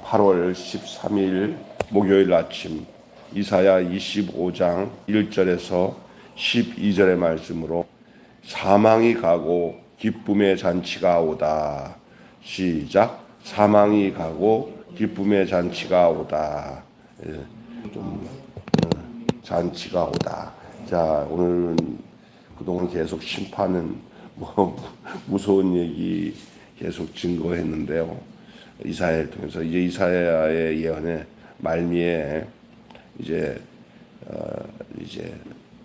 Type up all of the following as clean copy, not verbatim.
8월 13일 목요일 아침 이사야 25장 1절에서 12절의 말씀으로 사망이 가고 기쁨의 잔치가 오다. 시작. 사망이 가고 기쁨의 잔치가 오다. 잔치가 오다. 자, 오늘은 그동안 계속 심판은 무서운 얘기 계속 증거했는데요. 이사야를 통해서 이제 이사야의 예언의 말미에 이제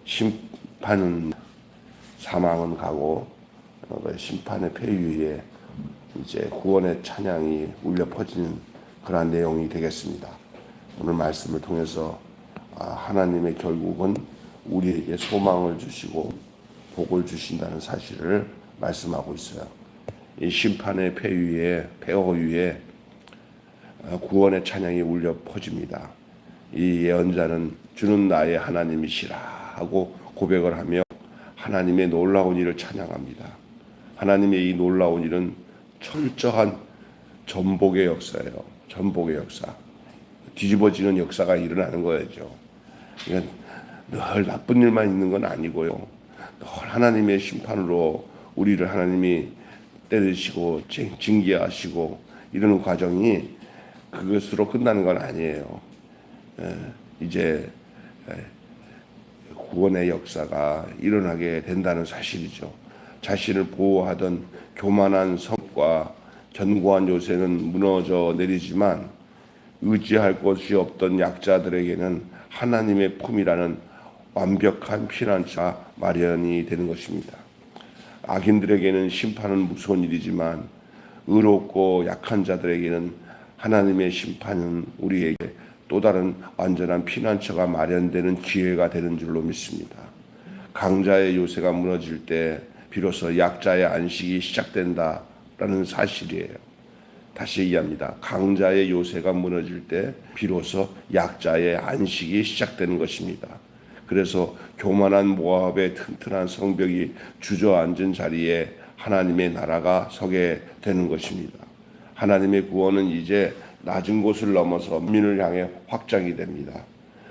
심판은 사망은 가고 심판의 폐위에 이제 구원의 찬양이 울려 퍼지는 그러한 내용이 되겠습니다. 오늘 말씀을 통해서 하나님의 결국은 우리에게 소망을 주시고 복을 주신다는 사실을 말씀하고 있어요. 이 심판의 폐허 위에 구원의 찬양이 울려 퍼집니다. 이 예언자는 주는 나의 하나님이시라 하고 고백을 하며 하나님의 놀라운 일을 찬양합니다. 하나님의 이 놀라운 일은 철저한 전복의 역사예요. 전복의 역사. 뒤집어지는 역사가 일어나는 거죠. 그러니까 늘 나쁜 일만 있는 건 아니고요. 늘 하나님의 심판으로 우리를 하나님이 때리시고 징계하시고 이러는 과정이 그것으로 끝나는 건 아니에요. 이제 구원의 역사가 일어나게 된다는 사실이죠. 자신을 보호하던 교만한 성과 견고한 요새는 무너져 내리지만 의지할 곳이 없던 약자들에게는 하나님의 품이라는 완벽한 피난처가 마련이 되는 것입니다. 악인들에게는 심판은 무서운 일이지만 의롭고 약한 자들에게는 하나님의 심판은 우리에게 또 다른 완전한 피난처가 마련되는 기회가 되는 줄로 믿습니다. 강자의 요새가 무너질 때 비로소 약자의 안식이 시작된다라는 사실이에요. 다시 얘기합니다. 강자의 요새가 무너질 때 비로소 약자의 안식이 시작되는 것입니다. 그래서 교만한 모압의 튼튼한 성벽이 주저앉은 자리에 하나님의 나라가 서게 되는 것입니다. 하나님의 구원은 이제 낮은 곳을 넘어서 민을 향해 확장이 됩니다.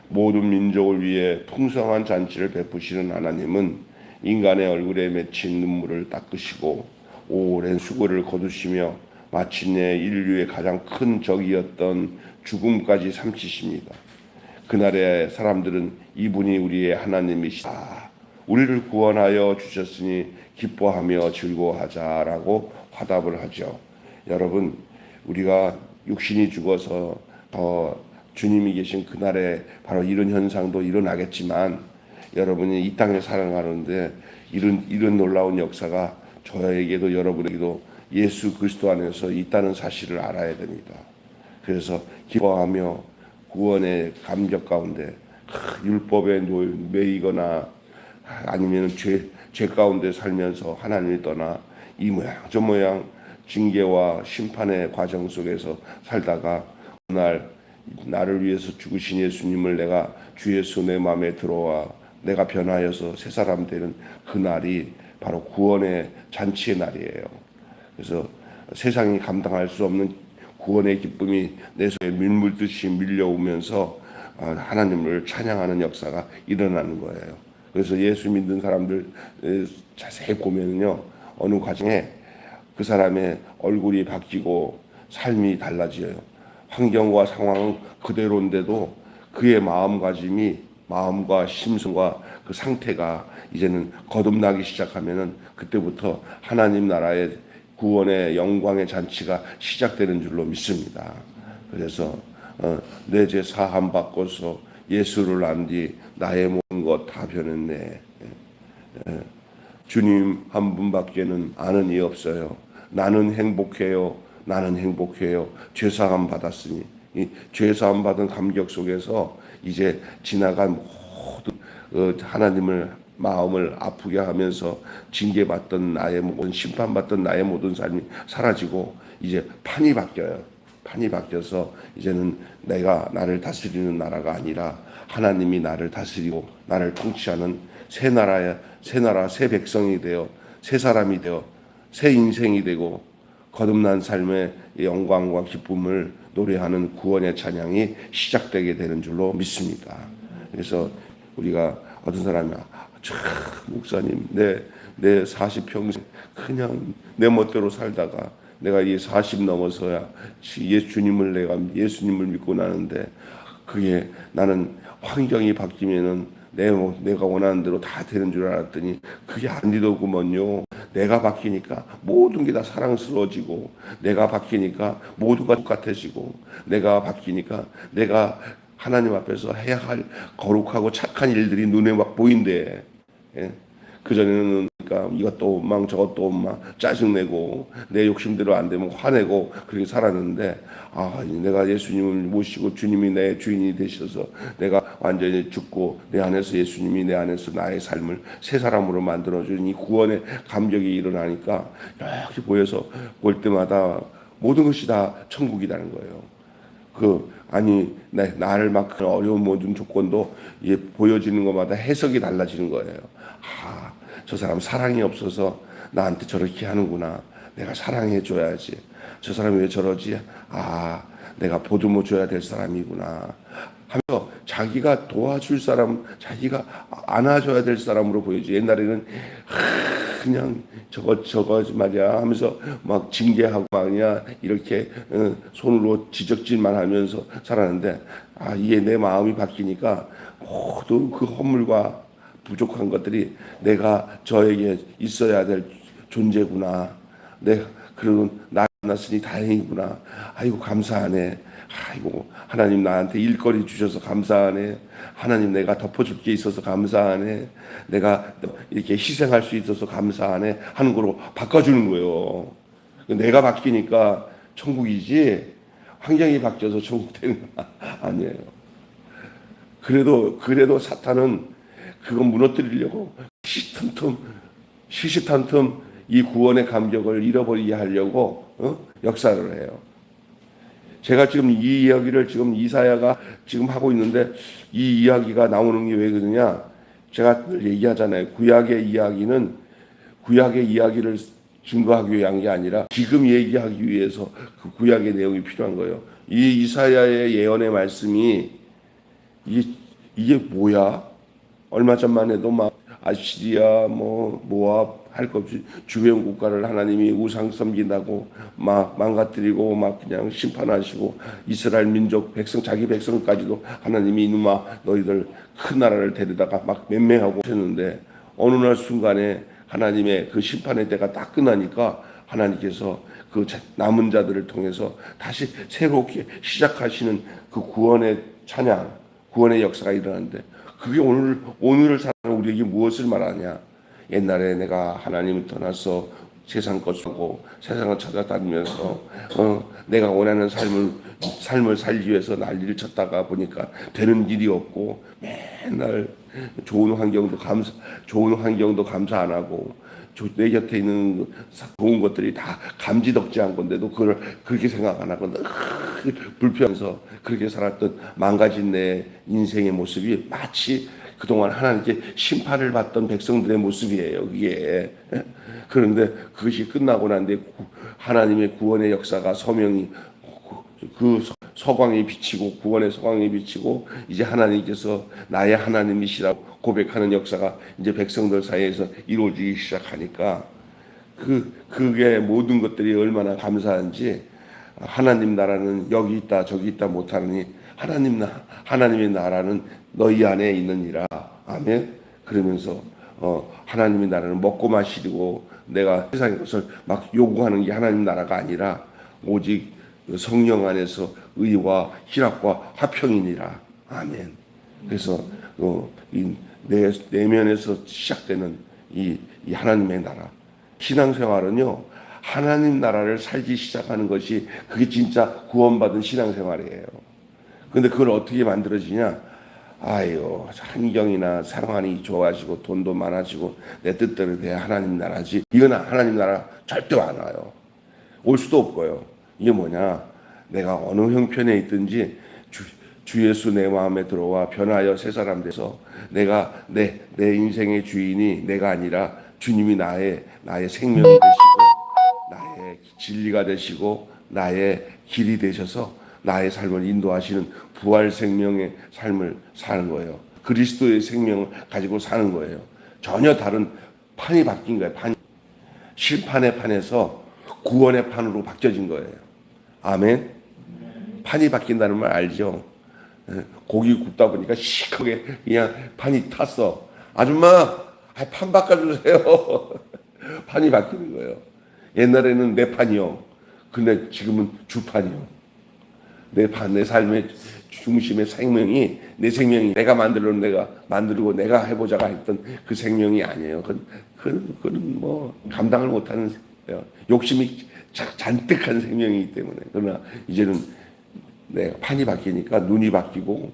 모든 민족을 위해 풍성한 잔치를 베푸시는 하나님은 인간의 얼굴에 맺힌 눈물을 닦으시고 오랜 수고를 거두시며 마침내 인류의 가장 큰 적이었던 죽음까지 삼키십니다. 그날의 사람들은 이분이 우리의 하나님이시다. 우리를 구원하여 주셨으니 기뻐하며 즐거워하자라고 화답을 하죠. 여러분, 우리가 육신이 죽어서 주님이 계신 그날에 바로 이런 현상도 일어나겠지만 여러분이 이 땅에 살아가는데 이런 놀라운 역사가 저에게도 여러분에게도 예수 그리스도 안에서 있다는 사실을 알아야 됩니다. 그래서 기뻐하며 구원의 감격 가운데 율법에 매이거나 아니면 죄 가운데 살면서 하나님을 떠나 이 모양 저 모양 징계와 심판의 과정 속에서 살다가 그날 나를 위해서 죽으신 예수님을 내가 주 예수 내 마음에 들어와 내가 변하여서 새 사람 되는 그날이 바로 구원의 잔치의 날이에요. 그래서 세상이 감당할 수 없는 구원의 기쁨이 내 속에 밀물듯이 밀려오면서 하나님을 찬양하는 역사가 일어나는 거예요. 그래서 예수 믿는 사람들 자세히 보면요, 어느 과정에 그 사람의 얼굴이 바뀌고 삶이 달라져요. 환경과 상황은 그대로인데도 그의 마음가짐이 마음과 심성과 그 상태가 이제는 거듭나기 시작하면은 그때부터 하나님 나라의 구원의 영광의 잔치가 시작되는 줄로 믿습니다. 그래서 내 죄 사함 받고서 예수를 안 뒤 나의 모든 것 다 변했네. 주님 한 분밖에는 아는 이 없어요. 나는 행복해요. 나는 행복해요. 죄 사함 받았으니 이 죄 사함 받은 감격 속에서 이제 지나간 모든 하나님을 마음을 아프게 하면서 징계받던 나의 모든 심판받던 나의 모든 삶이 사라지고 이제 판이 바뀌어요. 판이 바뀌어서 이제는 내가 나를 다스리는 나라가 아니라 하나님이 나를 다스리고 나를 통치하는 새 나라 새 백성이 되어 새 사람이 되어 새 인생이 되고 거듭난 삶의 영광과 기쁨을 노래하는 구원의 찬양이 시작되게 되는 줄로 믿습니다. 그래서 우리가 어떤 사람이 참 목사님 내 40평생 그냥 내 멋대로 살다가 내가 이 40 넘어서야 예수님을 믿고 나는데 그게 나는 환경이 바뀌면은 내가 원하는 대로 다 되는 줄 알았더니 그게 아니더구먼요. 내가 바뀌니까 모든 게 다 사랑스러워지고, 내가 바뀌니까 모두가 똑같아지고, 내가 바뀌니까 내가 하나님 앞에서 해야 할 거룩하고 착한 일들이 눈에 막 보인대. 예? 그전에는 그러니까 이것도 원망 저것도 원망 짜증내고 내 욕심대로 안 되면 화내고 그렇게 살았는데, 내가 예수님을 모시고 주님이 내 주인이 되셔서 내가 완전히 죽고 내 안에서 예수님이 내 안에서 나의 삶을 새 사람으로 만들어주는 이 구원의 감격이 일어나니까 이렇게 보여서 볼 때마다 모든 것이 다 천국이라는 거예요. 나를 막 어려운 모든 조건도 보여지는 것마다 해석이 달라지는 거예요. 저 사람 사랑이 없어서 나한테 저렇게 하는구나. 내가 사랑해줘야지. 저 사람이 왜 저러지? 내가 보듬어 줘야 될 사람이구나 하면서 자기가 도와줄 사람, 자기가 안아줘야 될 사람으로 보이지. 옛날에는 그냥 저거 말이야 하면서 막 징계하고 말이야 이렇게 손으로 지적질만 하면서 살았는데, 이게 내 마음이 바뀌니까 모든 그 허물과 부족한 것들이 내가 저에게 있어야 될 존재구나. 그리고 나 만났으니 다행이구나. 아이고 감사하네. 아이고 하나님 나한테 일거리 주셔서 감사하네. 하나님 내가 덮어줄 게 있어서 감사하네. 내가 이렇게 희생할 수 있어서 감사하네 하는 거로 바꿔주는 거예요. 내가 바뀌니까 천국이지 환경이 바뀌어서 천국 되는 거 아니에요. 그래도 사탄은 그거 무너뜨리려고 시시탄틈 이 구원의 감격을 잃어버리게 하려고 역사를 해요. 제가 지금 이 이야기를 지금 이사야가 지금 하고 있는데 이 이야기가 나오는 게 왜 그러냐? 제가 늘 얘기하잖아요. 구약의 이야기를 증거하기 위한 게 아니라 지금 얘기하기 위해서 그 구약의 내용이 필요한 거예요. 이 이사야의 예언의 말씀이 이게 뭐야? 얼마 전만 해도 막 아시리아 모압 할 것 없이 주변 국가를 하나님이 우상 섬긴다고 막 망가뜨리고 막 그냥 심판하시고 이스라엘 민족 백성 자기 백성까지도 하나님이 이놈아 너희들 큰 나라를 데려다가 막 맴매하고 하셨는데, 어느 날 순간에 하나님의 그 심판의 때가 딱 끝나니까 하나님께서 그 남은 자들을 통해서 다시 새롭게 시작하시는 그 구원의 찬양, 구원의 역사가 일어나는데, 그게 오늘을 사는 우리에게 무엇을 말하냐? 옛날에 내가 하나님을 떠나서 세상 것을 하고 세상을 찾아다니면서 내가 원하는 삶을 살기 위해서 난리를 쳤다가 보니까 되는 일이 없고 맨날 좋은 환경도 감사 안 하고 내 곁에 있는 좋은 것들이 다 감지덕지한 건데도 그걸 그렇게 생각 안 하고 불평해서 그렇게 살았던 망가진 내 인생의 모습이 마치 그동안 하나님께 심판을 받던 백성들의 모습이에요. 그게. 그런데 그것이 끝나고 난 뒤에 하나님의 구원의 역사가 서명이 그 서광이 비치고 구원의 서광이 비치고 이제 하나님께서 나의 하나님이시라고 고백하는 역사가 이제 백성들 사이에서 이루어지기 시작하니까 그게 모든 것들이 얼마나 감사한지, 하나님 나라는 여기 있다 저기 있다 못하느니 하나님의 나라는 너희 안에 있느니라. 아멘. 그러면서 하나님의 나라는 먹고 마시고 내가 세상의 것을 막 요구하는 게 하나님 나라가 아니라 오직 성령 안에서 의와 희락과 화평이니라. 아멘. 그래서 이 내면에서 시작되는 이 하나님의 나라, 신앙생활은요 하나님 나라를 살기 시작하는 것이 그게 진짜 구원받은 신앙생활이에요. 근데 그걸 어떻게 만들어지냐? 환경이나 상황이 좋아지고 돈도 많아지고 내 뜻대로 돼야 하나님 나라지. 이건 하나님 나라 절대 안 와요. 올 수도 없고요. 이게 뭐냐? 내가 어느 형편에 있든지 주 예수 내 마음에 들어와 변하여 새 사람 돼서 내가 내 인생의 주인이 내가 아니라 주님이 나의 생명이 되시고 나의 진리가 되시고 나의 길이 되셔서 나의 삶을 인도하시는 부활 생명의 삶을 사는 거예요. 그리스도의 생명을 가지고 사는 거예요. 전혀 다른 판이 바뀐 거예요. 심판의 판에서 구원의 판으로 바뀌어진 거예요. 아멘. 판이 바뀐다는 말 알죠? 고기 굽다 보니까 시커게 그냥 판이 탔어. 아줌마, 판 바꿔주세요. 판이 바뀌는 거예요. 옛날에는 내 판이요. 근데 지금은 주판이요. 내 판, 내 삶의 중심의 생명이, 내 생명이 내가 만들고 내가 해보자가 했던 그 생명이 아니에요. 그건 뭐 감당을 못하는 욕심이 잔뜩한 생명이기 때문에. 그러나 이제는 내가 판이 바뀌니까 눈이 바뀌고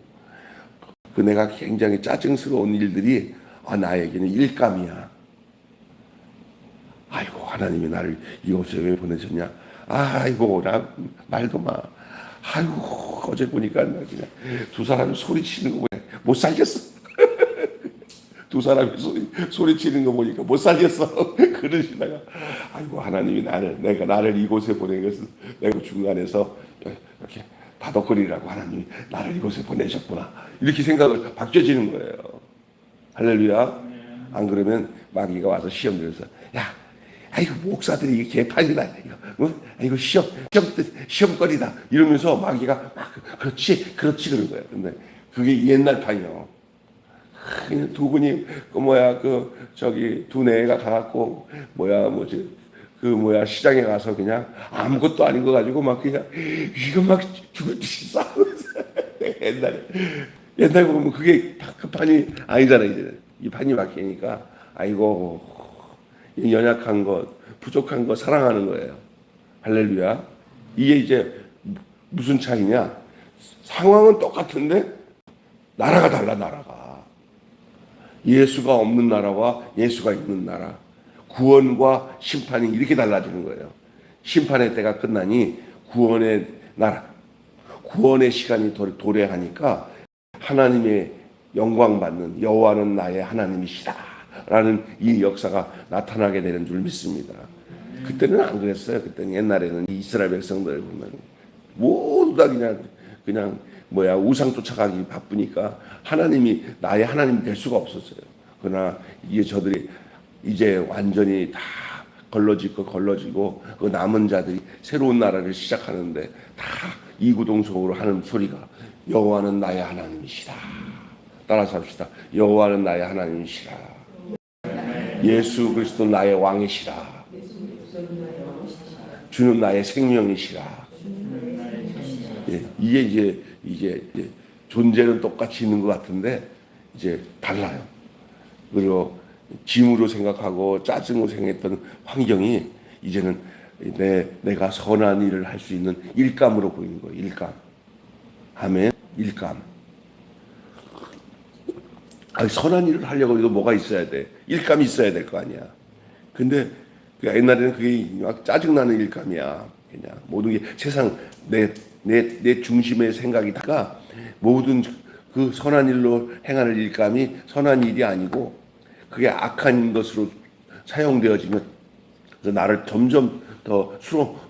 그 내가 굉장히 짜증스러운 일들이 나에게는 일감이야. 아이고 하나님이 나를 이곳에 왜 보내셨냐. 아이고 나 말도 마. 아이고 어제 보니까 나 그냥 두 사람이 소리치는 거 보니까 못 살겠어. 두 사람이 소리치는 거 보니까 못 살겠어. 그러시다가 아이고 하나님이 나를 이곳에 보낸 것은 내가 중간에서 이렇게 다독거리라고 하나님이 나를 이곳에 보내셨구나. 이렇게 생각을 바뀌어지는 거예요. 할렐루야. 안 그러면 마귀가 와서 시험 들어서 아이고 목사들이 이게 개판이다. 이거 시험거리다. 이러면서 마귀가 막 그렇지 그런 거예요. 근데 그게 옛날 판이요. 두 분이 두뇌가 가갖고 시장에 가서 그냥 아무것도 아닌 거 가지고 막 그냥 이거 막 죽을 듯이 싸우면서 옛날에 보면 그게 그 판이 아니잖아요. 이제 이 판이 바뀌니까 아이고 연약한 것, 부족한 것 사랑하는 거예요. 할렐루야. 이게 이제 무슨 차이냐? 상황은 똑같은데 나라가 달라. 나라가 예수가 없는 나라와 예수가 있는 나라, 구원과 심판이 이렇게 달라지는 거예요. 심판의 때가 끝나니 구원의 나라, 구원의 시간이 도래하니까 하나님의 영광 받는 여호와는 나의 하나님이시다 라는 이 역사가 나타나게 되는 줄 믿습니다. 그때는 안 그랬어요. 그때는 옛날에는 이스라엘 백성들 보면 모두 다 그냥 우상 쫓아가기 바쁘니까 하나님이 나의 하나님이 될 수가 없었어요. 그러나 이게 저들이 이제 완전히 다 걸러지고 그 남은 자들이 새로운 나라를 시작하는데 다 이구동성으로 하는 소리가 여호와는 나의 하나님이시다. 따라서 합시다. 여호와는 나의 하나님이시라. 예수 그리스도 나의 왕이시라. 주는 나의 생명이시라. 이게 이제 존재는 똑같이 있는 것 같은데 이제 달라요. 그리고 짐으로 생각하고 짜증으로 생각했던 환경이 이제는 내가 선한 일을 할 수 있는 일감으로 보이는 거예요. 일감. 아멘. 일감. 선한 일을 하려고 해도 뭐가 있어야 돼? 일감이 있어야 될 거 아니야. 근데 옛날에는 그게 막 짜증나는 일감이야. 그냥 모든 게 세상 내 중심의 생각이다가 모든 그 선한 일로 행하는 일감이 선한 일이 아니고 그게 악한 것으로 사용되어지면 나를 점점 더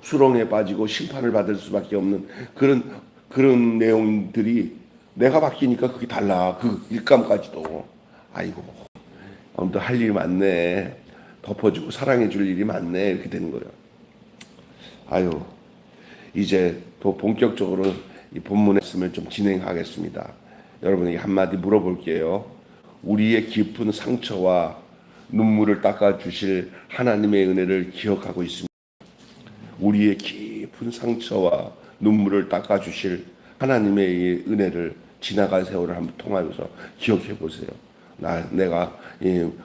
수렁에 빠지고 심판을 받을 수밖에 없는 그런 내용들이 내가 바뀌니까 그게 달라. 그 일감까지도. 아이고 아무튼 할 일이 많네. 덮어주고 사랑해 줄 일이 많네. 이렇게 되는 거예요. 아유 이제 더 본격적으로 이 본문의 말씀을 좀 진행하겠습니다. 여러분에게 한마디 물어볼게요. 우리의 깊은 상처와 눈물을 닦아주실 하나님의 은혜를 기억하고 있습니다. 우리의 깊은 상처와 눈물을 닦아주실 하나님의 은혜를 지나간 세월을 한번 통하면서 기억해 보세요. 내가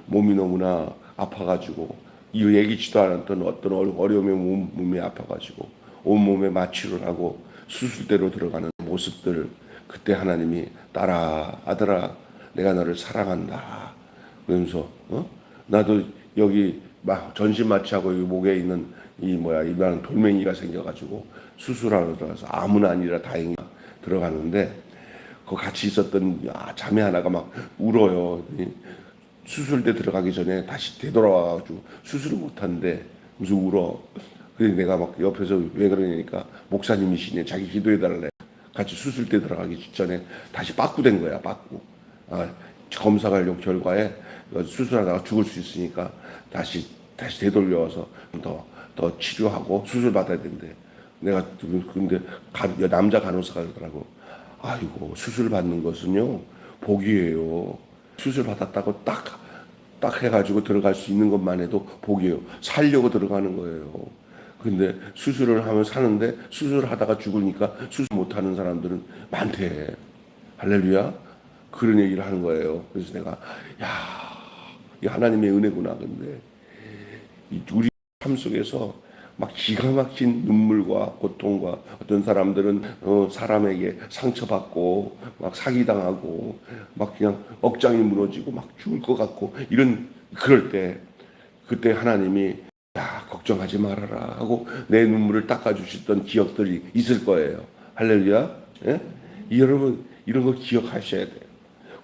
몸이 너무나 아파가지고 예기치도 않았던 어떤 어려움에 몸이 아파가지고 온몸에 마취를 하고 수술대로 들어가는 모습들, 그때 하나님이 딸아 아들아 내가 너를 사랑한다 그러면서 나도 여기 막 전신 마취하고 여기 목에 있는 이만 돌멩이가 생겨가지고 수술하러 들어가서 아무나 아니라 다행히 들어가는데 그 같이 있었던 자매 하나가 막 울어요. 수술대 들어가기 전에 다시 되돌아와가지고 수술을 못하는데 무슨 울어. 그래서 내가 막 옆에서 왜 그러냐니까 목사님이시네. 자기 기도해달래. 같이 수술대 들어가기 직전에 다시 빠꾸된 거야. 빠꾸. 검사 결과에 수술하다가 죽을 수 있으니까 다시 되돌려서 더 치료하고 수술 받아야 된대. 내가 근데 남자 간호사가 그러더라고. 아이고 수술 받는 것은요 복이에요. 수술 받았다고 딱 해가지고 들어갈 수 있는 것만 해도 복이에요. 살려고 들어가는 거예요. 근데 수술을 하면 사는데 수술하다가 죽으니까 수술 못하는 사람들은 많대. 할렐루야. 그런 얘기를 하는 거예요. 그래서 내가 이 하나님의 은혜구나. 근데 우리 삶 속에서 막 기가 막힌 눈물과 고통과 어떤 사람들은 사람에게 상처받고 막 사기당하고 막 그냥 억장이 무너지고 막 죽을 것 같고 그럴 때 그때 하나님이 걱정하지 말아라 하고 내 눈물을 닦아주셨던 기억들이 있을 거예요. 할렐루야. 예? 여러분 이런 거 기억하셔야 돼요.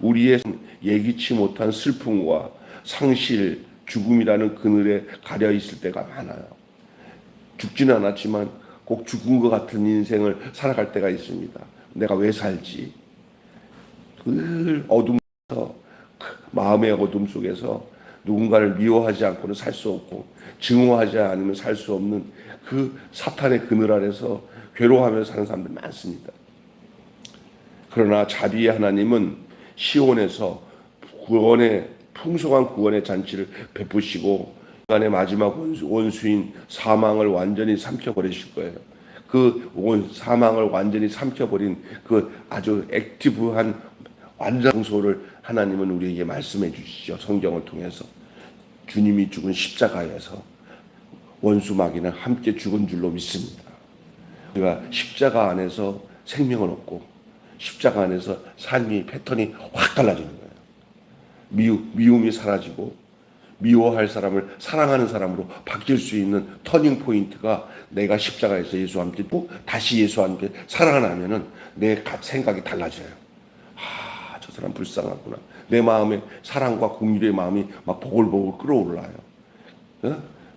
우리의 예기치 못한 슬픔과 상실, 죽음이라는 그늘에 가려 있을 때가 많아요. 죽지는 않았지만 꼭 죽은 것 같은 인생을 살아갈 때가 있습니다. 내가 왜 살지? 늘 어둠에서 마음의 어둠 속에서 누군가를 미워하지 않고는 살 수 없고 증오하지 않으면 살 수 없는 그 사탄의 그늘 아래서 괴로워하며 사는 사람들 많습니다. 그러나 자비의 하나님은 시온에서 풍성한 구원의 잔치를 베푸시고 인간의 마지막 원수인 사망을 완전히 삼켜버리실 거예요. 그 사망을 완전히 삼켜버린 그 아주 액티브한 완전소를 하나님은 우리에게 말씀해 주시죠. 성경을 통해서 주님이 죽은 십자가에서 원수 마귀는 함께 죽은 줄로 믿습니다. 우리가 십자가 안에서 생명을 얻고 십자가 안에서 삶의 패턴이 확 달라지는 거예요. 미움이 사라지고 미워할 사람을 사랑하는 사람으로 바뀔 수 있는 터닝 포인트가 내가 십자가에서 예수와 함께 있고 다시 예수와 함께 살아나면은 내 생각이 달라져요. 저 사람 불쌍하구나. 내 마음에 사랑과 공유의 마음이 막 보글보글 끓어올라요.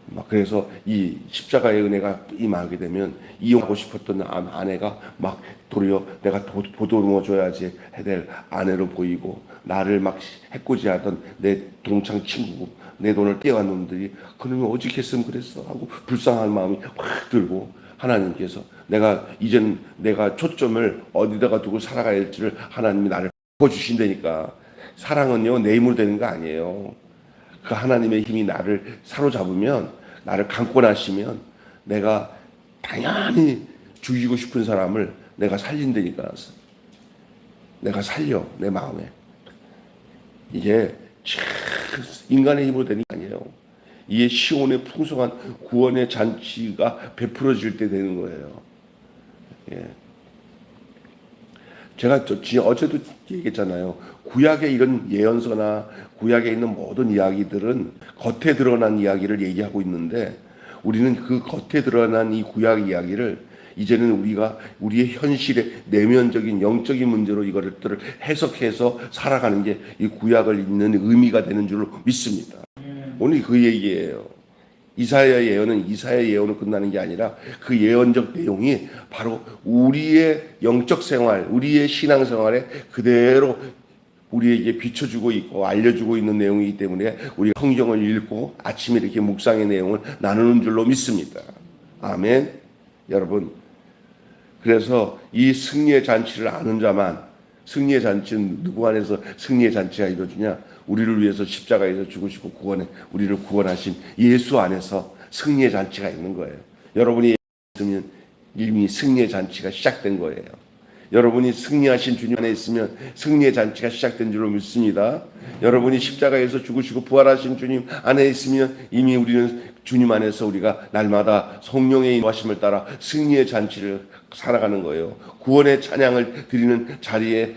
막 그래서 이 십자가의 은혜가 임하게 되면 이용하고 싶었던 아내가 막 도리어 내가 보듬어줘야지 해될 아내로 보이고 나를 막 해코지하던 내 동창 친구고 내 돈을 떼어간 놈들이 그놈이 오직 했으면 그랬어 하고 불쌍한 마음이 확 들고 하나님께서 이제는 내가 초점을 어디다가 두고 살아가야 할지를 하나님이 나를 보여주신다니까. 사랑은요 내 힘으로 되는 거 아니에요. 그 하나님의 힘이 나를 사로잡으면 나를 감고 나시면 내가 당연히 죽이고 싶은 사람을 내가 살린다니까. 내가 살려 내 마음에. 이게 인간의 힘으로 되는 게 아니에요. 이게 시온의 풍성한 구원의 잔치가 베풀어질 때 되는 거예요. 예. 제가 어제도 얘기했잖아요. 구약의 이런 예언서나 구약에 있는 모든 이야기들은 겉에 드러난 이야기를 얘기하고 있는데 우리는 그 겉에 드러난 이 구약 이야기를 이제는 우리가 우리의 현실의 내면적인 영적인 문제로 이것들을 해석해서 살아가는 게 이 구약을 읽는 의미가 되는 줄로 믿습니다. 오늘 그 얘기예요. 이사야 예언은 끝나는 게 아니라 그 예언적 내용이 바로 우리의 영적 생활, 우리의 신앙 생활에 그대로 우리에게 비춰주고 있고 알려주고 있는 내용이기 때문에 우리가 성경을 읽고 아침에 이렇게 묵상의 내용을 나누는 줄로 믿습니다. 아멘. 여러분, 그래서 이 승리의 잔치를 아는 자만, 승리의 잔치는 누구 안에서 승리의 잔치가 이루어지냐? 우리를 위해서 십자가에서 죽으시고 우리를 구원하신 예수 안에서 승리의 잔치가 있는 거예요. 여러분이 있으면 이미 승리의 잔치가 시작된 거예요. 여러분이 승리하신 주님 안에 있으면 승리의 잔치가 시작된 줄로 믿습니다. 여러분이 십자가에서 죽으시고 부활하신 주님 안에 있으면 이미 우리는 주님 안에서 우리가 날마다 성령의 인도하심을 따라 승리의 잔치를 살아가는 거예요. 구원의 찬양을 드리는 자리에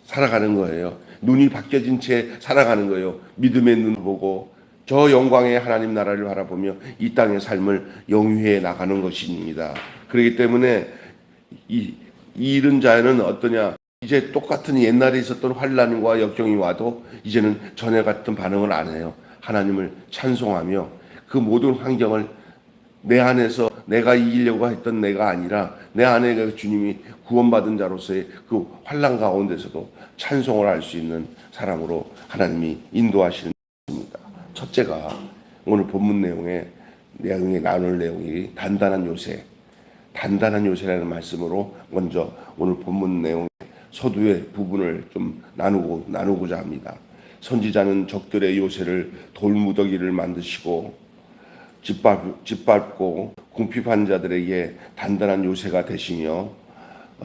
살아가는 거예요. 눈이 바뀌어진 채 살아가는 거예요. 믿음의 눈을 보고 저 영광의 하나님 나라를 바라보며 이 땅의 삶을 영위해 나가는 것입니다. 그렇기 때문에 이 잃은 자는 어떠냐? 이제 똑같은 옛날에 있었던 환난과 역경이 와도 이제는 전에 같은 반응을 안 해요. 하나님을 찬송하며 그 모든 환경을 내 안에서 내가 이기려고 했던 내가 아니라 내 안에 주님이 구원받은 자로서의 그 환난 가운데서도 찬송을 할 수 있는 사람으로 하나님이 인도하시는 것입니다. 첫째가 오늘 본문 내용에 나눌 내용이 단단한 요새, 단단한 요새라는 말씀으로 먼저 오늘 본문 내용 서두의 부분을 좀 나누고자 합니다. 선지자는 적들의 요새를 돌무더기를 만드시고 짓밟고 궁핍한 자들에게 단단한 요새가 되시며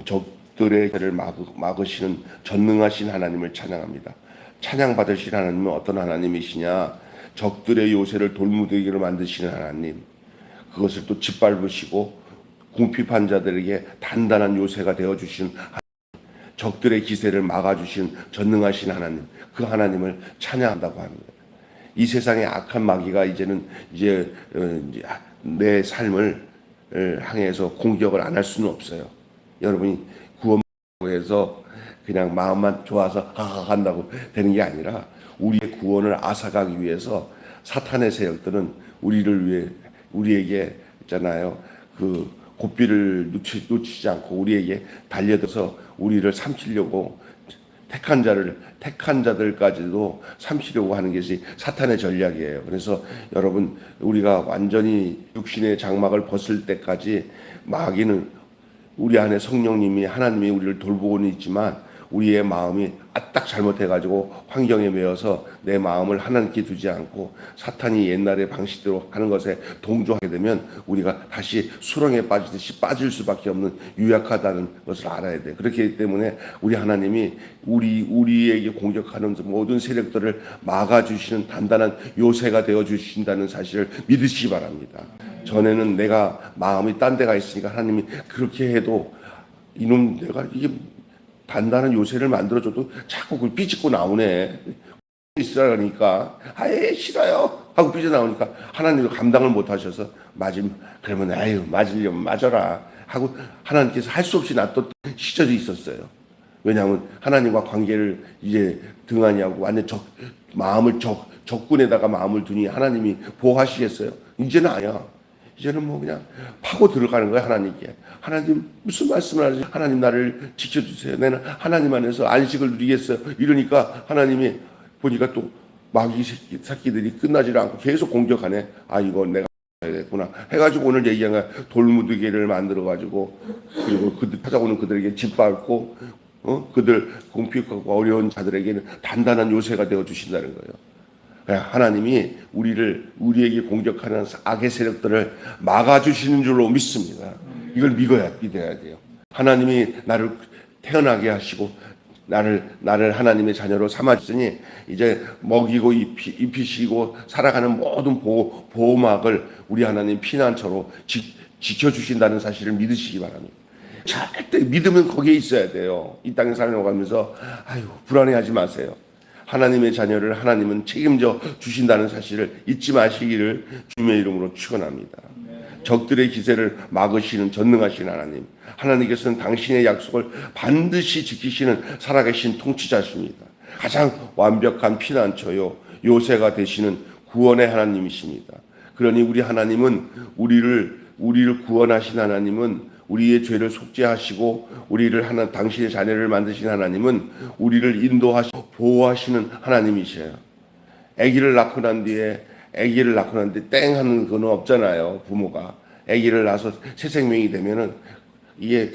적들의 죄를 막으시는 전능하신 하나님을 찬양합니다. 찬양받으실 하나님은 어떤 하나님이시냐? 적들의 요새를 돌무더기로 만드시는 하나님, 그것을 또 짓밟으시고 궁핍한 자들에게 단단한 요새가 되어주시는 하나님, 적들의 기세를 막아주신 전능하신 하나님, 그 하나님을 찬양한다고 합니다. 이 세상의 악한 마귀가 이제 내 삶을 향해서 공격을 안 할 수는 없어요. 여러분이 구원받고 해서 그냥 마음만 좋아서 하하 한다고 되는 게 아니라 우리의 구원을 앗아가기 위해서 사탄의 세력들은 우리에게 있잖아요. 그 고삐를 놓치지 않고 우리에게 달려들어서 우리를 삼키려고 택한 자들까지도 삼키려고 하는 것이 사탄의 전략이에요. 그래서 여러분, 우리가 완전히 육신의 장막을 벗을 때까지 마귀는 우리 안에 성령님이 하나님이 우리를 돌보고는 있지만 우리의 마음이 딱 잘못해가지고 환경에 매여서 내 마음을 하나님께 두지 않고 사탄이 옛날의 방식대로 하는 것에 동조하게 되면 우리가 다시 수렁에 빠지듯이 빠질 수밖에 없는 유약하다는 것을 알아야 돼요. 그렇기 때문에 우리 하나님이 우리에게 공격하는 모든 세력들을 막아주시는 단단한 요새가 되어주신다는 사실을 믿으시기 바랍니다. 전에는 내가 마음이 딴 데가 있으니까 하나님이 그렇게 해도 이놈 내가 이게 단단한 요새를 만들어줘도 자꾸 그걸 삐짓고 나오네. 있으라니까 아예 싫어요 하고 삐져나오니까 하나님도 감당을 못하셔서 그러면 맞으려면 맞아라 하고 하나님께서 할 수 없이 놔뒀던 시절이 있었어요. 왜냐하면 하나님과 관계를 이제 등한히 하고 완전 적군에다가 마음을 두니 하나님이 보호하시겠어요? 이제는 아니야. 이제는 뭐 그냥 파고 들어가는 거야. 하나님께. 하나님 무슨 말씀을 하지? 하나님 나를 지켜주세요. 나는 하나님 안에서 안식을 누리겠어요. 이러니까 하나님이 보니까 또 마귀 새끼들이 끝나지 않고 계속 공격하네. 이거 내가 해야 되겠구나 해가지고 오늘 얘기한 거야. 돌무더기를 만들어가지고 그리고 찾아오는 그들에게 짓밟고 그들 공핍하고 어려운 자들에게는 단단한 요새가 되어 주신다는 거예요. 하나님이 우리에게 공격하는 악의 세력들을 막아주시는 줄로 믿습니다. 이걸 믿어야 돼요. 하나님이 나를 태어나게 하시고 나를 하나님의 자녀로 삼아주시니 이제 먹이고 입히시고 살아가는 모든 보호막을 우리 하나님 피난처로 지켜주신다는 사실을 믿으시기 바랍니다. 절대 믿으면 거기에 있어야 돼요. 이 땅에 살아가면서 불안해하지 마세요. 하나님의 자녀를 하나님은 책임져 주신다는 사실을 잊지 마시기를 주님의 이름으로 축원합니다. 적들의 기세를 막으시는 전능하신 하나님, 하나님께서는 당신의 약속을 반드시 지키시는 살아계신 통치자십니다. 가장 완벽한 피난처요 요새가 되시는 구원의 하나님이십니다. 그러니 우리 하나님은 우리를 구원하신 하나님은 우리의 죄를 속죄하시고 당신의 자녀를 만드신 하나님은 우리를 인도하시고 보호하시는 하나님이셔요. 아기를 낳고 난 뒤에 땡 하는 건 없잖아요. 부모가 아기를 낳아서 새 생명이 되면은 이게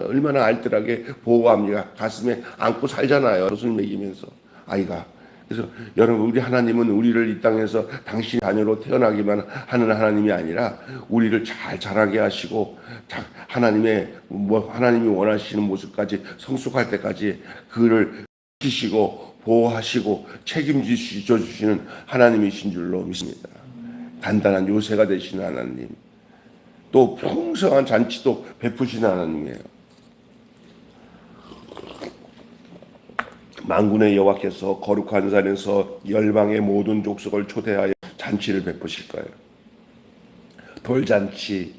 얼마나 알뜰하게 보호합니까? 가슴에 안고 살잖아요. 옷을 먹이면서 아이가. 그래서 여러분, 우리 하나님은 우리를 이 땅에서 당신 자녀로 태어나기만 하는 하나님이 아니라 우리를 잘 자라게 하시고 하나님이 원하시는 모습까지 성숙할 때까지 그를 지키시고 보호하시고 책임지셔 주시는 하나님이신 줄로 믿습니다. 단단한 요새가 되시는 하나님, 또 풍성한 잔치도 베푸시는 하나님이에요. 만군의 여호와께서 거룩한 산에서 열방의 모든 족속을 초대하여 잔치를 베푸실 거예요. 돌잔치,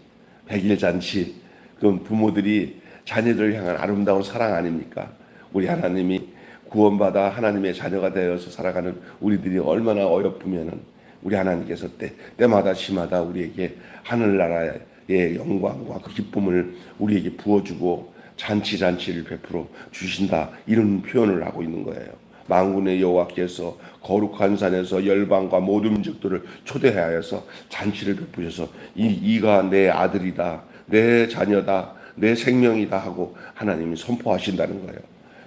백일잔치, 그건 부모들이 자녀들을 향한 아름다운 사랑 아닙니까? 우리 하나님이 구원받아 하나님의 자녀가 되어서 살아가는 우리들이 얼마나 어여쁘면은 우리 하나님께서 때마다 시마다 우리에게 하늘나라의 영광과 그 기쁨을 우리에게 부어주고 잔치를 베풀어 주신다, 이런 표현을 하고 있는 거예요. 만군의 여호와께서 거룩한 산에서 열방과 모든 민족들을 초대하여서 잔치를 베푸셔서 이가 내 아들이다, 내 자녀다, 내 생명이다 하고 하나님이 선포하신다는 거예요.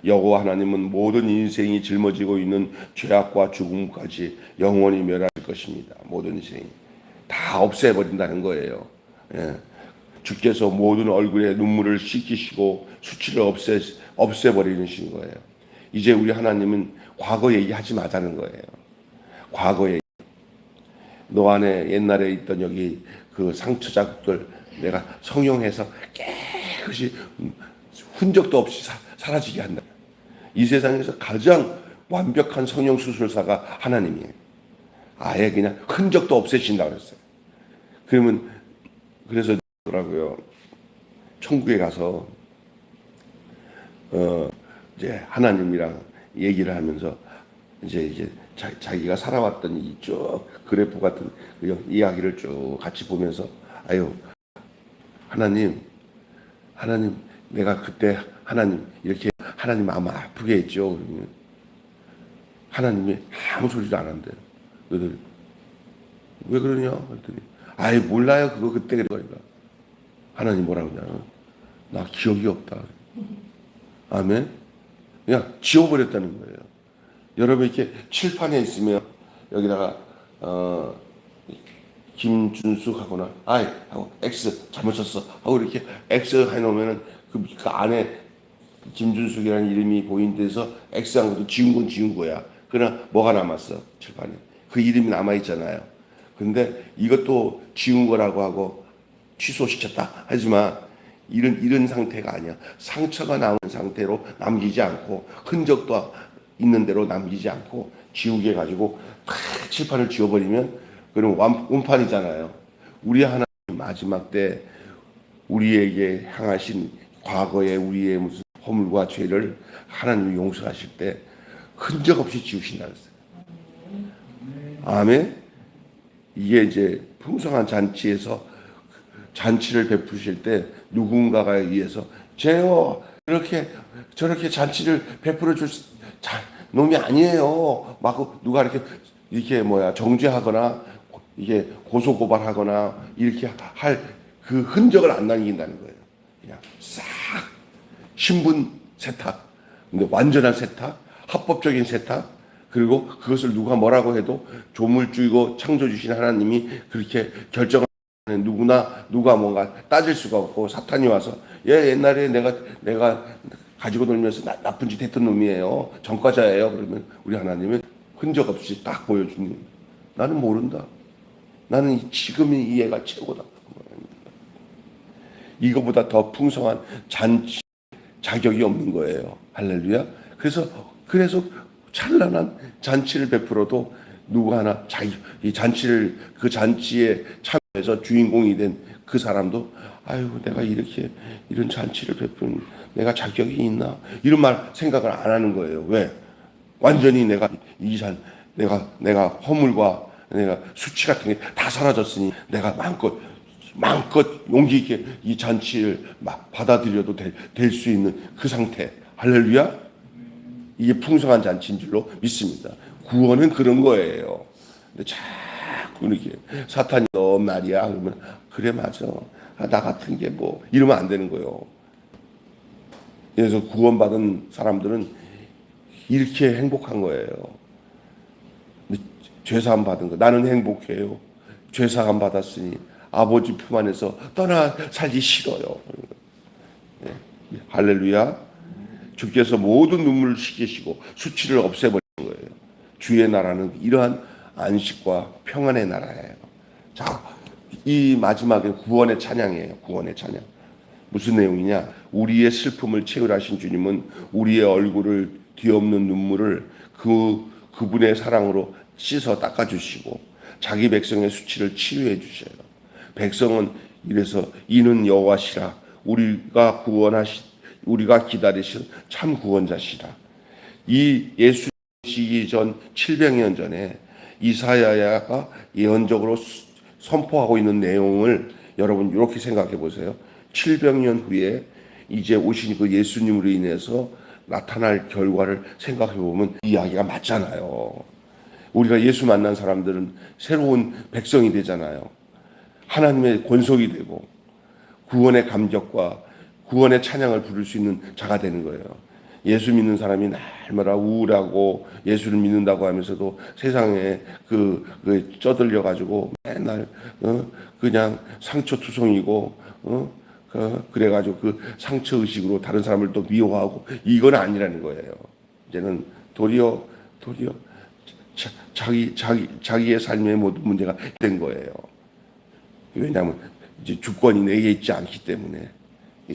여호와 하나님은 모든 인생이 짊어지고 있는 죄악과 죽음까지 영원히 멸할 것입니다. 모든 인생이 다 없애버린다는 거예요. 예. 주께서 모든 얼굴에 눈물을 씻기시고 수치를 없애버리신 거예요. 이제 우리 하나님은 과거 얘기하지 말자는 거예요. 과거에 너 안에 옛날에 있던 여기 그 상처 자국들 내가 성형해서 깨끗이 흔적도 없이 사라지게 한다. 이 세상에서 가장 완벽한 성형 수술사가 하나님이에요. 아예 그냥 흔적도 없애신다고 그랬어요. 그래서 더라고요. 천국에 가서 이제 하나님이랑 얘기를 하면서 이제 자기가 살아왔던 이 쭉 그래프 같은 이야기를 쭉 같이 보면서 아유 하나님 내가 그때 하나님 이렇게 하나님 마음 아프게 했죠. 그러면 하나님이 아무 소리도 안 한대요. 너들 왜 그러냐? 그랬더니 아이 몰라요. 그거 그때 그러니까 하나님 뭐라고 그러냐? 나 기억이 없다. 아멘. 그냥 지워버렸다는 거예요. 여러분 이렇게 칠판에 있으면 여기다가 김준숙 하거나 아이 하고 X 잘못 썼어 하고 이렇게 X 해놓으면은 그 안에 김준숙이라는 이름이 보인 데서 X 한 것도 지운 건 지운 거야. 그러나 뭐가 남았어? 칠판에 그 이름이 남아 있잖아요. 근데 이것도 지운 거라고 하고 취소시켰다 하지만 이런 상태가 아니야. 상처가 남은 상태로 남기지 않고 흔적도 있는 대로 남기지 않고 지우개 가지고 칠판을 지워버리면 그럼 원판이잖아요. 우리 하나님 마지막 때 우리에게 향하신 과거의 우리의 무슨 허물과 죄를 하나님이 용서하실 때 흔적 없이 지우신다 그랬어요. 아멘. 이게 이제 풍성한 잔치에서 잔치를 베푸실 때 누군가가 의해서 제요 저렇게 잔치를 베풀어 줄 놈이 아니에요. 막 누가 이렇게 정죄하거나 이게 고소 고발하거나 이렇게 할 그 흔적을 안 남긴다는 거예요. 그냥 싹 신분 세탁, 근데 완전한 세탁, 합법적인 세탁. 그리고 그것을 누가 뭐라고 해도 조물주이고 창조주신 하나님이 그렇게 결정하는 누가 뭔가 따질 수가 없고 사탄이 와서 옛날에 내가 가지고 놀면서 나쁜 짓 했던 놈이에요. 전과자예요. 그러면 우리 하나님은 흔적 없이 딱 보여주는 나는 모른다. 나는 지금이 이해가 최고다. 이거보다 더 풍성한 잔치 자격이 없는 거예요. 할렐루야. 그래서 찬란한 잔치를 베풀어도 누구 하나 이 그 잔치에 참여해서 주인공이 된 그 사람도 아유 내가 이런 잔치를 베푸는 내가 자격이 있나 이런 말 생각을 안 하는 거예요. 왜? 완전히 내가 허물과 내가 수치 같은 게 다 사라졌으니 내가 마음껏 용기 있게 이 잔치를 받아들여도 될 수 있는 그 상태. 할렐루야. 이게 풍성한 잔치인 줄로 믿습니다. 구원은 그런 거예요. 근데 자꾸 이렇게 사탄이 너 말이야 그러면 그래 맞아. 나 같은 게 뭐 이러면 안 되는 거예요. 그래서 구원받은 사람들은 이렇게 행복한 거예요. 죄사함 받은 거 나는 행복해요. 죄사함 받았으니 아버지 품 안에서 떠나 살기 싫어요. 네. 할렐루야. 주께서 모든 눈물을 씻기시고 수치를 없애버리는 거예요. 주의 나라는 이러한 안식과 평안의 나라예요. 자, 이 마지막에 구원의 찬양이에요. 구원의 찬양. 무슨 내용이냐? 우리의 슬픔을 채우려 하신 주님은 우리의 얼굴을 뒤엎는 눈물을 그분의 사랑으로 씻어 닦아주시고 자기 백성의 수치를 치유해 주셔요. 백성은 이래서 이는 여호와시라 우리가 기다리신 참 구원자시라. 이 예수 오시기 전 700년 전에 이사야가 예언적으로 선포하고 있는 내용을 여러분 이렇게 생각해 보세요. 700년 후에 이제 오신 그 예수님으로 인해서 나타날 결과를 생각해 보면 이야기가 맞잖아요. 우리가 예수 만난 사람들은 새로운 백성이 되잖아요. 하나님의 권속이 되고 구원의 감격과 구원의 찬양을 부를 수 있는 자가 되는 거예요. 예수 믿는 사람이 날마다 우울하고 예수를 믿는다고 하면서도 세상에 쩌들려 가지고 맨날 그냥 상처투성이고 그래가지고 그 상처 의식으로 다른 사람을 또 미워하고 이건 아니라는 거예요. 이제는 도리어 자기의 삶의 모든 문제가 된 거예요. 왜냐하면 이제 주권이 내게 있지 않기 때문에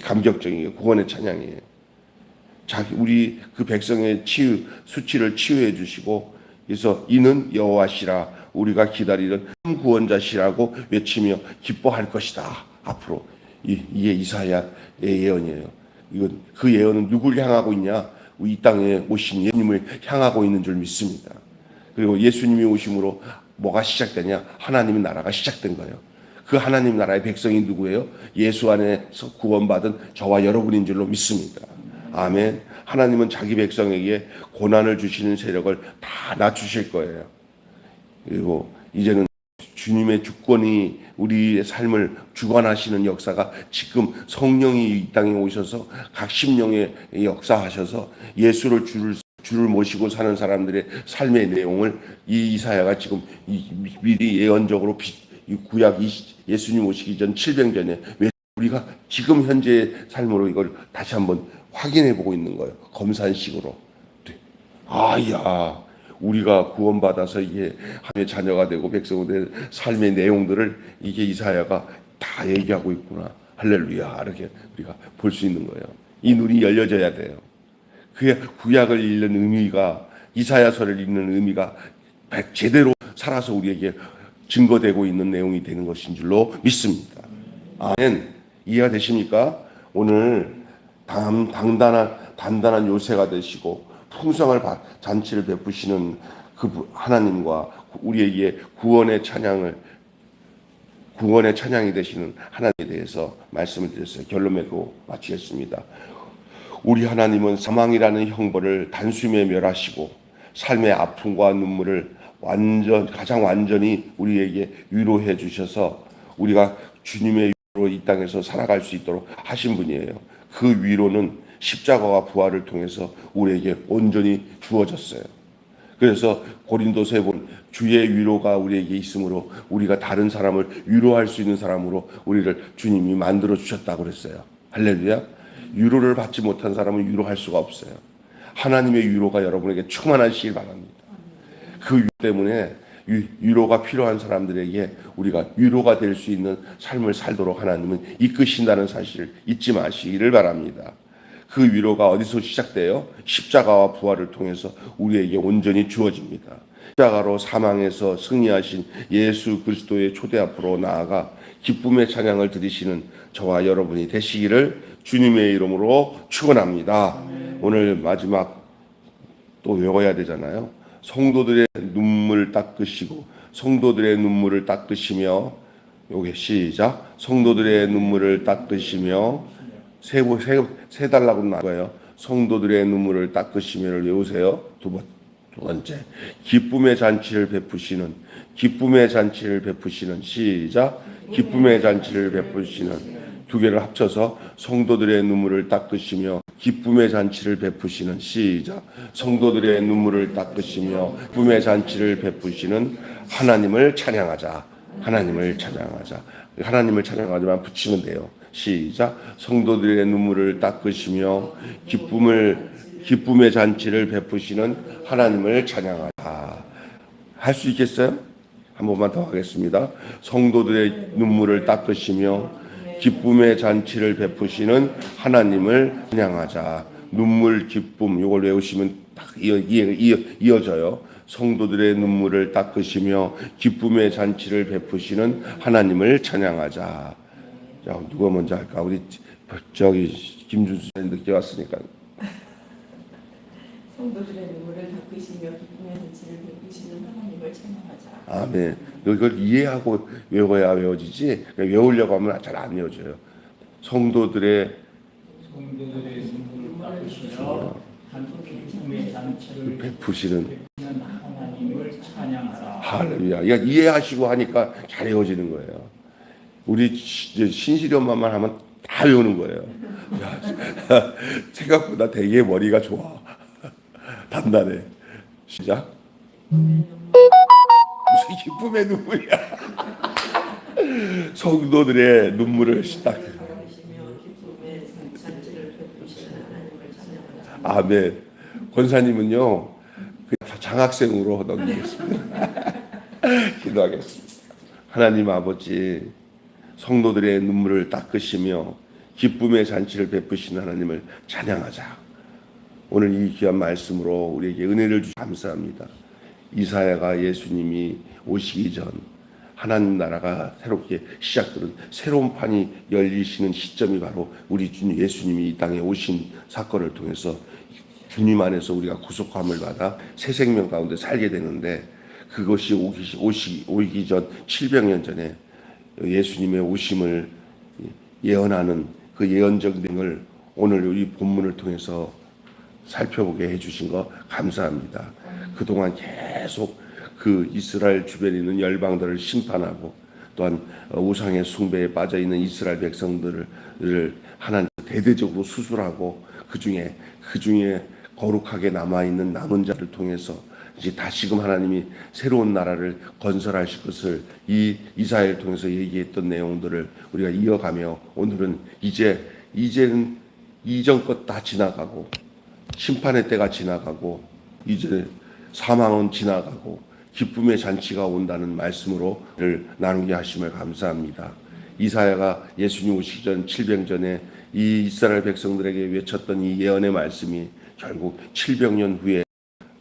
감격적인 구원의 찬양이에요. 우리 그 백성의 수치를 치유해 주시고 그래서 이는 여호와시라 우리가 기다리던 구원자시라고 외치며 기뻐할 것이다. 앞으로 이게 이사야의 예언이에요. 이건 그 예언은 누굴 향하고 있냐? 이 땅에 오신 예수님을 향하고 있는 줄 믿습니다. 그리고 예수님이 오심으로 뭐가 시작되냐? 하나님의 나라가 시작된 거예요. 그 하나님 나라의 백성이 누구예요? 예수 안에서 구원받은 저와 여러분인 줄로 믿습니다. 아멘. 하나님은 자기 백성에게 고난을 주시는 세력을 다 낮추실 거예요. 그리고 이제는 주님의 주권이 우리의 삶을 주관하시는 역사가 지금 성령이 이 땅에 오셔서 각 심령에 역사하셔서 예수를 주를 모시고 사는 사람들의 삶의 내용을 이 이사야가 지금 미리 예언적으로 구약 예수님 오시기 전 700년에 우리가 지금 현재의 삶으로 이걸 다시 한번 확인해 보고 있는 거예요. 검산식으로. 우리가 구원받아서 이게 하나님의 자녀가 되고 백성이 된 삶의 내용들을 이게 이사야가 다 얘기하고 있구나. 할렐루야. 이렇게 우리가 볼 수 있는 거예요. 이 눈이 열려져야 돼요. 그게 구약을 읽는 의미가 이사야서를 읽는 의미가 제대로 살아서 우리에게 증거되고 있는 내용이 되는 것인 줄로 믿습니다. 아멘. 이해가 되십니까? 오늘 단단한 요새가 되시고 풍성한 잔치를 베푸시는 그 하나님과 우리에게 구원의 찬양이 되시는 하나님에 대해서 말씀을 드렸어요. 결론 맺고 마치겠습니다. 우리 하나님은 사망이라는 형벌을 단숨에 멸하시고 삶의 아픔과 눈물을 가장 완전히 우리에게 위로해 주셔서 우리가 주님의 위로로 이 땅에서 살아갈 수 있도록 하신 분이에요. 그 위로는 십자가와 부활을 통해서 우리에게 온전히 주어졌어요. 그래서 고린도서에 보면 주의 위로가 우리에게 있으므로 우리가 다른 사람을 위로할 수 있는 사람으로 우리를 주님이 만들어 주셨다고 그랬어요. 할렐루야. 위로를 받지 못한 사람은 위로할 수가 없어요. 하나님의 위로가 여러분에게 충만하시길 바랍니다. 그 위로 때문에 위로가 필요한 사람들에게 우리가 위로가 될 수 있는 삶을 살도록 하나님은 이끄신다는 사실을 잊지 마시기를 바랍니다. 그 위로가 어디서 시작돼요? 십자가와 부활을 통해서 우리에게 온전히 주어집니다. 십자가로 사망에서 승리하신 예수 그리스도의 초대 앞으로 나아가 기쁨의 찬양을 드리시는 저와 여러분이 되시기를 주님의 이름으로 축원합니다. 오늘 마지막 또 외워야 되잖아요. 성도들의 눈물 닦으시고 성도들의 눈물을 닦으시며 요게 시작. 성도들의 눈물을 닦으시며 세 달라고 나온 거예요. 성도들의 눈물을 닦으시며를 외우세요. 두 번째. 기쁨의 잔치를 베푸시는 시작. 기쁨의 잔치를 베푸시는 두 개를 합쳐서 성도들의 눈물을 닦으시며 기쁨의 잔치를 베푸시는 시작. 성도들의 눈물을 닦으시며 기쁨의 잔치를 베푸시는 하나님을 찬양하자. 하나님을 찬양하지만 붙이면 돼요. 시작. 성도들의 눈물을 닦으시며 기쁨의 잔치를 베푸시는 하나님을 찬양하자. 할 수 있겠어요? 한 번만 더 하겠습니다. 성도들의 눈물을 닦으시며 기쁨의 잔치를 베푸시는 하나님을 찬양하자. 눈물, 기쁨 이걸 외우시면 딱 이어져요. 성도들의 눈물을 닦으시며 기쁨의 잔치를 베푸시는 하나님을 찬양하자. 자, 누가 먼저 할까? 우리 김준수 씨 늦게 왔으니까. 성도들의 눈물을 닦으시며 기쁨의 잔치를 베푸시는 하나님을 찬양하자. 아멘. 이걸 이해하고 외워야 외워지지 외우려고 하면 잘 안 외워져요. 성도들의 눈물을 닦으시며 기쁨의 잔치를 베푸시는 하나님을 찬양하라. 할렐루야. 그러니까 이해하시고 하니까 잘 외워지는 거예요. 우리 이제 신시련만만 하면 다 외우는 거예요. 야, 생각보다 되게 머리가 좋아. 단단해. 시작. 무슨 기쁨의 눈물이야. 성도들의 눈물을 딱. 기쁨의 잔치를 베푸시는 하나님을 찬양하라. 아멘. 권사님은요 그 장학생으로 넘기겠습니다. 기도하겠습니다. 하나님 아버지, 성도들의 눈물을 닦으시며 기쁨의 잔치를 베푸시는 하나님을 찬양하자. 오늘 이 귀한 말씀으로 우리에게 은혜를 주셔서 감사합니다. 이사야가 예수님이 오시기 전 하나님 나라가 새롭게 시작되는 새로운 판이 열리시는 시점이 바로 우리 주님 예수님이 이 땅에 오신 사건을 통해서 주님 안에서 우리가 구속함을 받아 새 생명 가운데 살게 되는데, 그것이 오기 전 700년 전에 예수님의 오심을 예언하는 그 예언적 내용을 오늘 이 본문을 통해서 살펴보게 해주신 거 감사합니다. 그동안 계속 그 이스라엘 주변에 있는 열방들을 심판하고 또한 우상의 숭배에 빠져 있는 이스라엘 백성들을 하나님 대대적으로 수술하고 그 중에 거룩하게 남아 있는 남은 자를 통해서 이제 다시금 하나님이 새로운 나라를 건설하실 것을 이 이사야를 통해서 얘기했던 내용들을 우리가 이어가며, 오늘은 이제는 이전 것 다 지나가고 심판의 때가 지나가고 이제 사망은 지나가고 기쁨의 잔치가 온다는 말씀으로를 나누게 하심을 감사합니다. 이사야가 예수님 오시기 전 700년 전에 이 이스라엘 백성들에게 외쳤던 이 예언의 말씀이 결국 700년 후에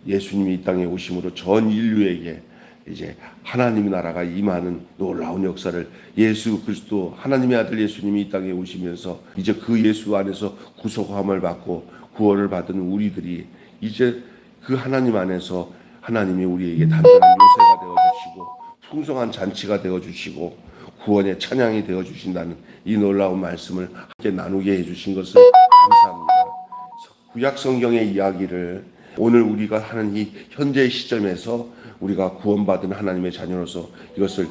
예수님이 이 땅에 오심으로 전 인류에게 이제 하나님의 나라가 임하는 놀라운 역사를, 예수 그리스도 하나님의 아들 예수님이 이 땅에 오시면서 이제 그 예수 안에서 구속함을 받고 구원을 받은 우리들이 이제 그 하나님 안에서 하나님이 우리에게 단단한 요새가 되어주시고 풍성한 잔치가 되어주시고 구원의 찬양이 되어주신다는 이 놀라운 말씀을 함께 나누게 해주신 것을 감사합니다. 구약 성경의 이야기를 오늘 우리가 하는 이 현재 시점에서 우리가 구원받은 하나님의 자녀로서 이것을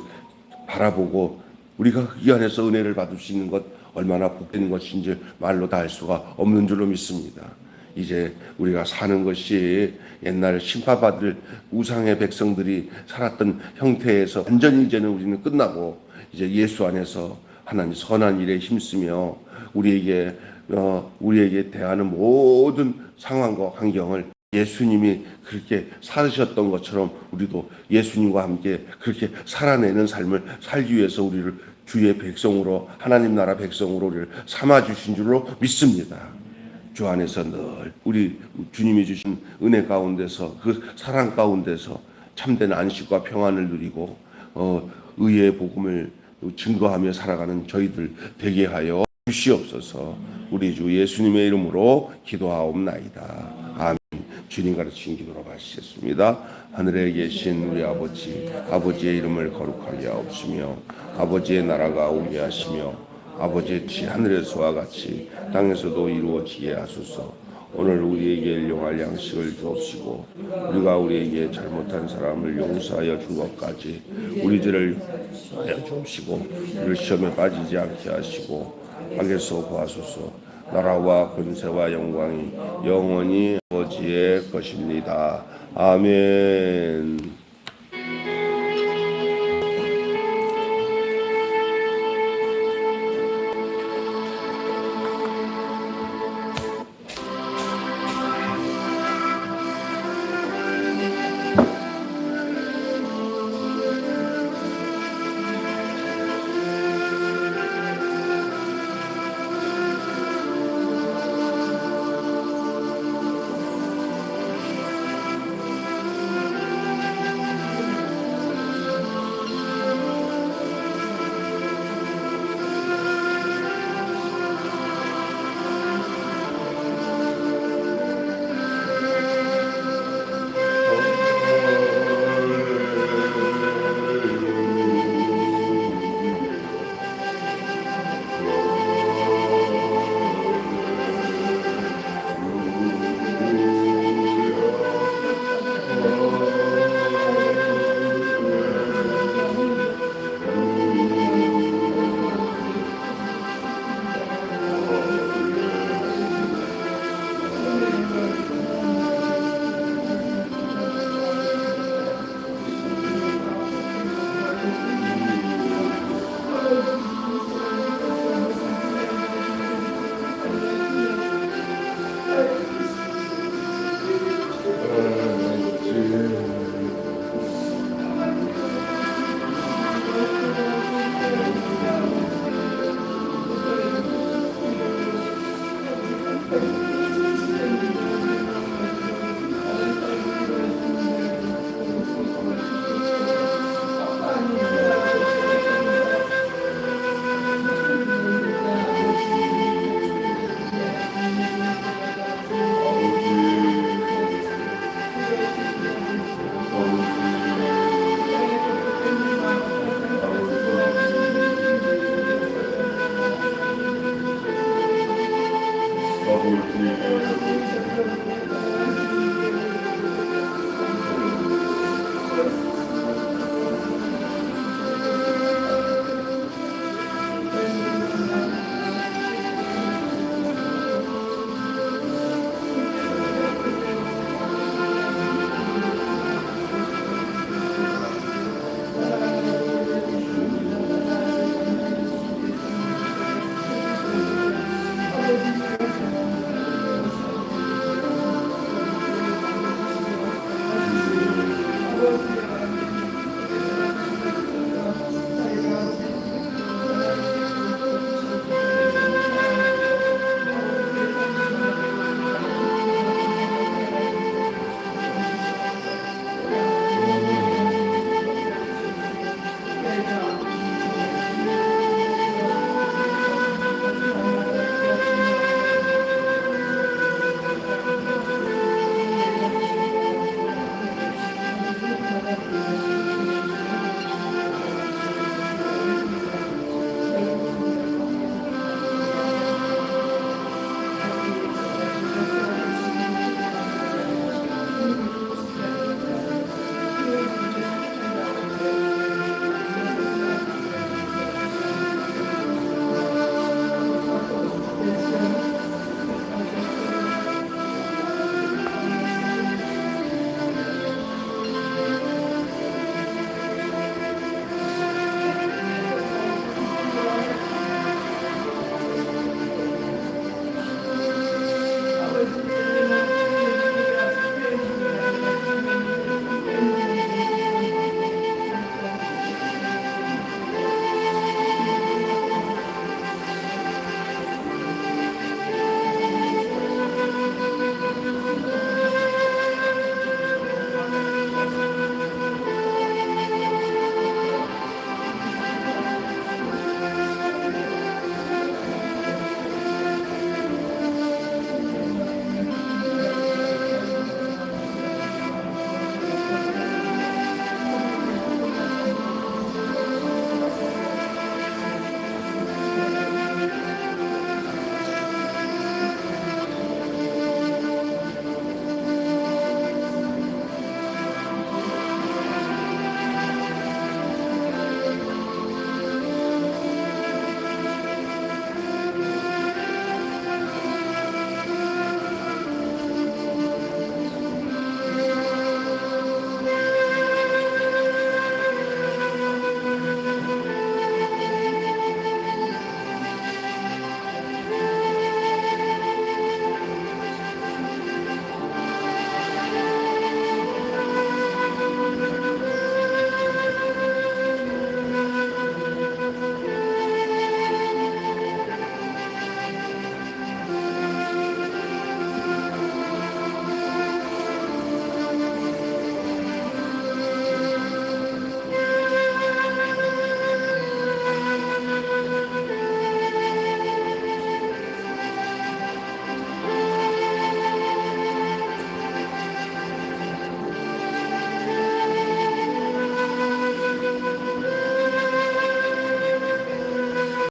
바라보고 우리가 이 안에서 은혜를 받을 수 있는 것 얼마나 복된 것인지 말로 다 할 수가 없는 줄로 믿습니다. 이제 우리가 사는 것이 옛날 심판받을 우상의 백성들이 살았던 형태에서 완전히 이제는 우리는 끝나고 이제 예수 안에서 하나님 선한 일에 힘쓰며 우리에게 대하는 모든 상황과 환경을 예수님이 그렇게 살으셨던 것처럼 우리도 예수님과 함께 그렇게 살아내는 삶을 살기 위해서 우리를 주의 백성으로, 하나님 나라 백성으로 우리를 삼아주신 줄로 믿습니다. 주 안에서 늘 우리 주님이 주신 은혜 가운데서 그 사랑 가운데서 참된 안식과 평안을 누리고 의의 복음을 증거하며 살아가는 저희들 되게 하여 주시옵소서. 우리 주 예수님의 이름으로 기도하옵나이다. 아멘. 주님 가르치신 기도로 마치겠습니다. 하늘에 계신 우리 아버지의 이름을 거룩하게 하옵시며 아버지의 나라가 오게 하시며 아버지의 뜻이 하늘에서와 같이 땅에서도 이루어지게 하소서. 오늘 우리에게 일용할 양식을 주옵시고 우리가 우리에게 잘못한 사람을 용서하여 준 것까지 우리 죄를 용서하여 주옵시고 우리를 시험에 빠지지 않게 하시고 악에서 구하소서. 나라와 권세와 영광이 영원히 아버지의 것입니다. 아멘. 아버지